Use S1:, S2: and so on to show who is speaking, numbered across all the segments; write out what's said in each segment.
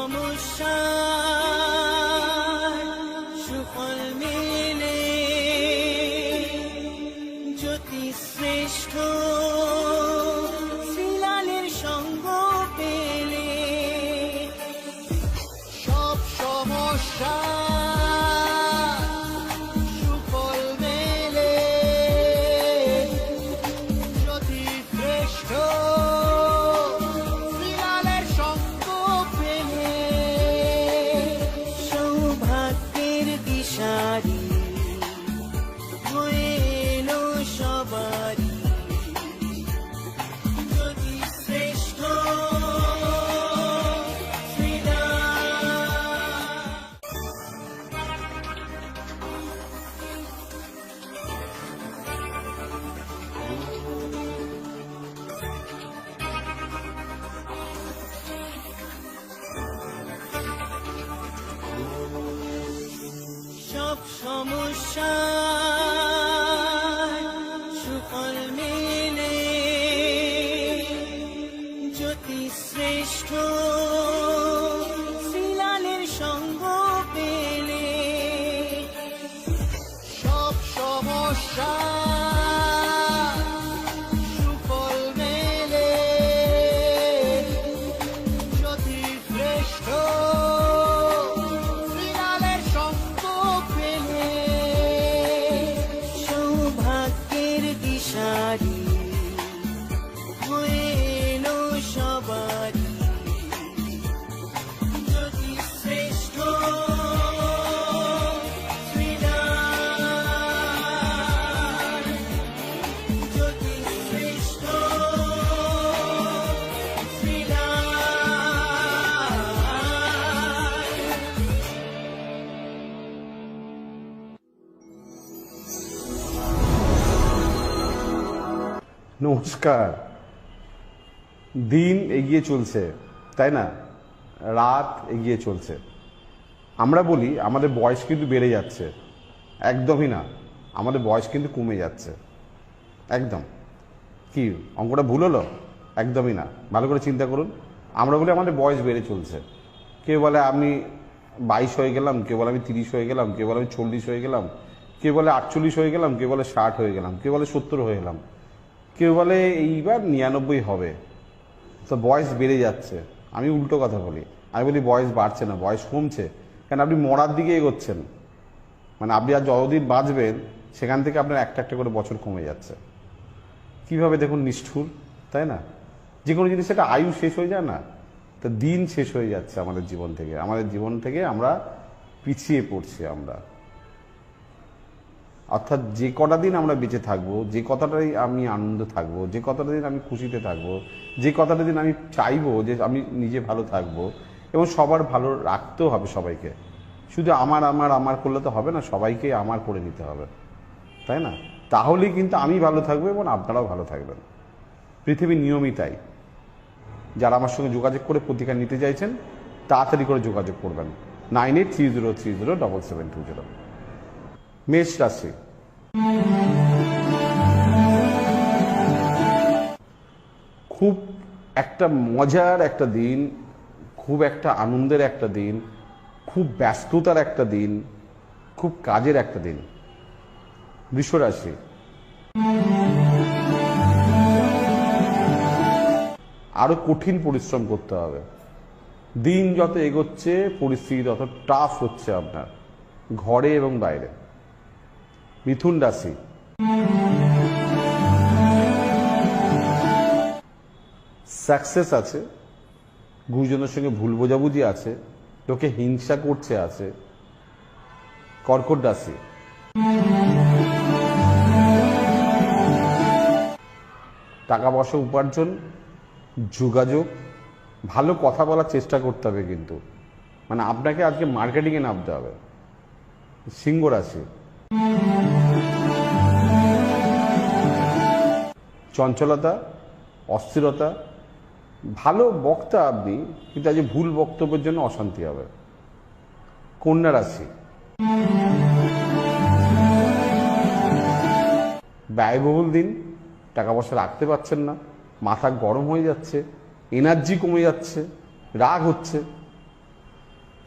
S1: সমস্যা সুফল মেলে জ্যোতি শ্রেষ্ঠ শ্রীলালের সঙ্গ পেলে সব সমস্যা সুফল মেলে জ্যোতি শ্রেষ্ঠ শ্রীলালের সঙ্গ পেলে সৌভাগ্যের দিশারি হয়ে এলো সবারই জ্যোতি শ্রেষ্ঠ সব সমস্যা সুফল মেলে জ্যোতি শ্রেষ্ঠ শ্রীলালের সঙ্গ পেলে সব সমস্যা সুফল মেলে জ্যোতি শ্রেষ্ঠ শ্রীলালের সঙ্গ পেলে সৌভাগ্যের দিশারি হয়ে এলো সবারই জ্যোতি শ্রেষ্ঠ শ্রীলাল জ্যোতি শ্রেষ্ঠ শ্রীলাল।
S2: নমস্কার। দিন এগিয়ে চলছে, তাই না? রাত এগিয়ে চলছে। আমরা বলি আমাদের বয়স কিন্তু বেড়ে যাচ্ছে। একদমই না, আমাদের বয়স কিন্তু কমে যাচ্ছে। একদম। কি অঙ্কটা ভুল হলো? একদমই না, ভালো করে চিন্তা করুন। আমরা বলি আমাদের বয়স বেড়ে চলছে। কেউ বলে আমি 22 হয়ে গেলাম, কেউ বলে আমি 30 হয়ে গেলাম, কেউ বলে আমি 40 হয়ে গেলাম, কেউ বলে 48 হয়ে গেলাম, কেউ বলে 60 হয়ে গেলাম, কেউ বলে 70 হয়ে গেলাম, কেউ বলে এইবার 99 হবে। তো বয়স বেড়ে যাচ্ছে। আমি উল্টো কথা বলি, আমি বলি বয়স বাড়ছে না, বয়স কমছে। কেন? আপনি মরার দিকে এগোচ্ছেন। মানে আপনি আর যতদিন বাঁচবেন সেখান থেকে আপনার একটা একটা করে বছর কমে যাচ্ছে। কিভাবে দেখুন নিষ্ঠুর, তাই না? যে কোনো জিনিস একটা আয়ু শেষ হয়ে যায় না, তো দিন শেষ হয়ে যাচ্ছে আমাদের জীবন থেকে। আমাদের জীবন থেকে আমরা পিছিয়ে পড়ছি আমরা। অর্থাৎ যে কটা দিন আমরা বেঁচে থাকবো, যে কতটাই আমি আনন্দ থাকবো, যে কতটা দিন আমি খুশিতে থাকবো, যে কতটা দিন আমি চাইবো যে আমি নিজে ভালো থাকবো এবং সবার ভালো রাখতেও হবে সবাইকে। শুধু আমার আমার আমার করলে তো হবে না, সবাইকে আমার করে নিতে হবে, তাই না? তাহলেই কিন্তু আমি ভালো থাকবো এবং আপনারাও ভালো থাকবেন। পৃথিবীর নিয়মই তাই। যারা আমার সঙ্গে যোগাযোগ করে প্রতিকার নিতে চাইছেন তাড়াতাড়ি করে যোগাযোগ করবেন 9830307720। মেষ রাশি। খুব একটা মজার একটা দিন, খুব একটা আনন্দের একটা দিন, খুব ব্যস্ততার একটা দিন, খুব কাজের একটা দিন। বৃষ রাশি। আরো কঠিন পরিশ্রম করতে হবে। দিন যত এগোচ্ছে পরিস্থিতি তত টাফ হচ্ছে আপনার, ঘরে এবং বাইরে। মিথুন রাশি। সাকসেস আছে, গুরুজনের সঙ্গে ভুল বোঝাবুঝি আছে, লোকে হিংসা করছে আছে। কর্কট রাশি। টাকা পয়সা উপার্জন, যোগাযোগ, ভালো কথা বলার চেষ্টা করতে হবে, কিন্তু মানে আপনাকে আজকে মার্কেটিংয়ে নামতে হবে। সিংহ রাশি। চঞ্চলতা, অস্থিরতা, ভালো বক্তা আপনি, কিন্তু আজ ভুল বক্তব্যের জন্য অশান্তি হবে। কন্যা রাশি। ব্যয়বহুল দিন, টাকা পয়সা রাখতে পারছেন না, মাথা গরম হয়ে যাচ্ছে, এনার্জি কমে যাচ্ছে, রাগ হচ্ছে।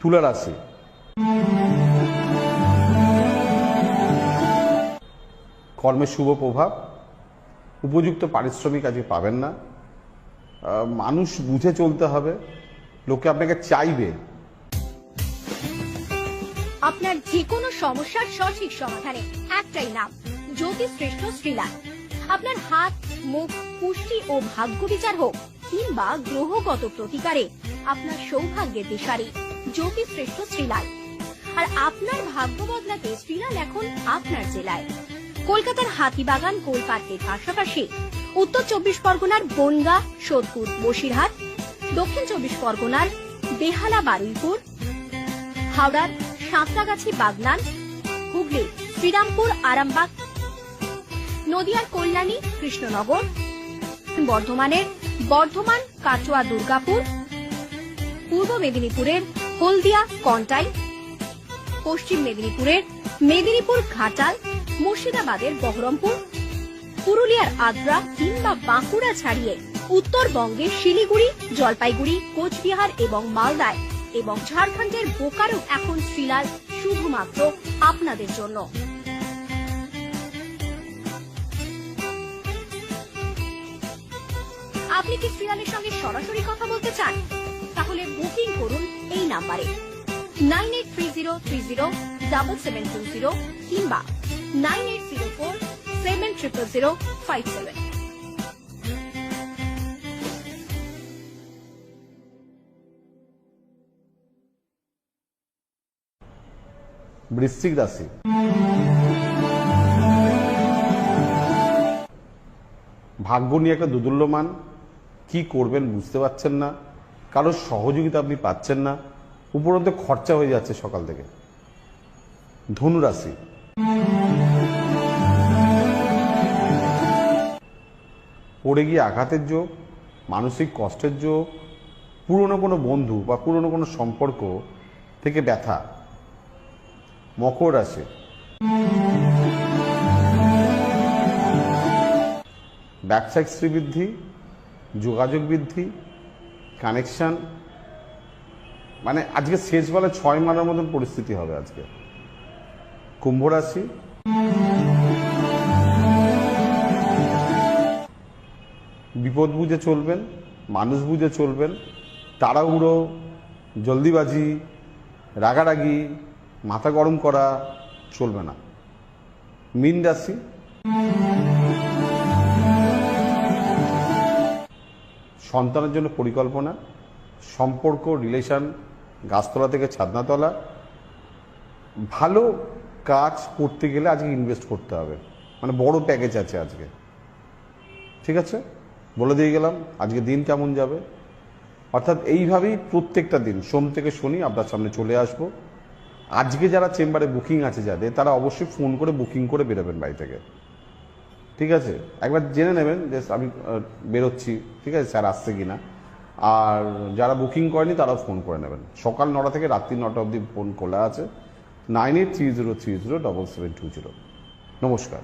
S2: তুলা রাশি, কর্মের শুভ প্রভাব, উপযুক্ত পারিশ্রমিক আজকে পাবেন না। মানুষ বুঝে চলতে হবে, লোকে আপনাকে চাইবে।
S3: আপনার যে কোনো সমস্যার সঠিক সমাধানে একটাই নাম, জ্যোতিষশ্রেষ্ঠ শ্রীলাল। আপনার হাত, মুখ, পুষ্টি ও ভাগ্য বিচার হোক কিংবা গ্রহগত প্রতিকারে আপনার সৌভাগ্যের দিশারি জ্যোতিষশ্রেষ্ঠ শ্রীলাল। আর আপনার ভাগ্য বদলাতে শ্রীলাল এখন আপনার জেলায়। কলকাতার হাতিবাগান কোলপাট্টির পাশাপাশি উত্তর 24 পরগনার বনগা, সোদপুর, বসিরহাট, দক্ষিণ 24 পরগনার বেহালা, বারুইপুর, হাওড়ার সাঁতরাগাছি, বাগনান, হুগলি, শ্রীরামপুর, আরামবাগ, নদিয়ার কল্যাণী, কৃষ্ণনগর, বর্ধমানের বর্ধমান, কাটোয়া, দুর্গাপুর, পূর্ব মেদিনীপুরের হলদিয়া, কন্টাই, পশ্চিম মেদিনীপুরের মেদিনীপুর, ঘাটাল, মুর্শিদাবাদের বহরমপুর, পুরুলিয়ার আদ্রা কিংবা বাঁকুড়া ছাড়িয়ে উত্তরবঙ্গের শিলিগুড়ি, জলপাইগুড়ি, কোচবিহার এবং মালদায় এবং ঝাড়খণ্ডের বোকারো এখন শ্রীলাল শুধুমাত্র আপনাদের জন্য। আপনি কি শ্রীলালের সঙ্গে সরাসরি কথা বলতে চান? তাহলে বুকিং করুন এই নাম্বারে 9830307720 কিংবা 9804700057।
S2: বৃশ্চিক রাশি, ভাগ্য নিয়ে একটা দোদুল্যমান, কি করবেন বুঝতে পারছেন না, কারোর সহযোগিতা আপনি পাচ্ছেন না, উপরন্তু খরচা হয়ে যাচ্ছে সকাল থেকে। ধনু রাশি, পড়ে গিয়ে আঘাতের যোগ, মানসিক কষ্টের যোগ, পুরনো কোনো বন্ধু বা পুরনো কোনো সম্পর্ক থেকে ব্যথা। মকর রাশি, ব্যবসায়িক শ্রীবৃদ্ধি, যোগাযোগ বৃদ্ধি, কানেকশন, মানে আজকে শেষ বেলা 6 মানের মতন পরিস্থিতি হবে আজকে। কুম্ভ রাশি, বিপদ বুঝে চলবেন, মানুষ বুঝে চলবেন, তাড়াহুড়ো, জলদিবাজি, রাগারাগি, মাথা গরম করা চলবে না। মীন রাশি, সন্তানের জন্য পরিকল্পনা, সম্পর্ক, রিলেশন, গাছতলা থেকে ছাদনাতলা। ভালো কাজ করতে গেলে আজকে ইনভেস্ট করতে হবে, মানে বড় প্যাকেজ আছে আজকে। ঠিক আছে, বলে দিয়ে গেলাম আজকে দিন কেমন যাবে। অর্থাৎ এইভাবেই প্রত্যেকটা দিন সোম থেকে শনি আপনার সামনে চলে আসবো। আজকে যারা চেম্বারে বুকিং আছে যাদের, তারা অবশ্যই ফোন করে বুকিং করে বেরোবেন বাড়ি থেকে। ঠিক আছে, একবার জেনে নেবেন যে আমি বেরোচ্ছি, ঠিক আছে স্যার আসছে কিনা। আর যারা বুকিং করেনি তারাও ফোন করে নেবেন। সকাল 9টা থেকে রাত্রি 9টা অবধি ফোন খোলা আছে। 9830307720। নমস্কার।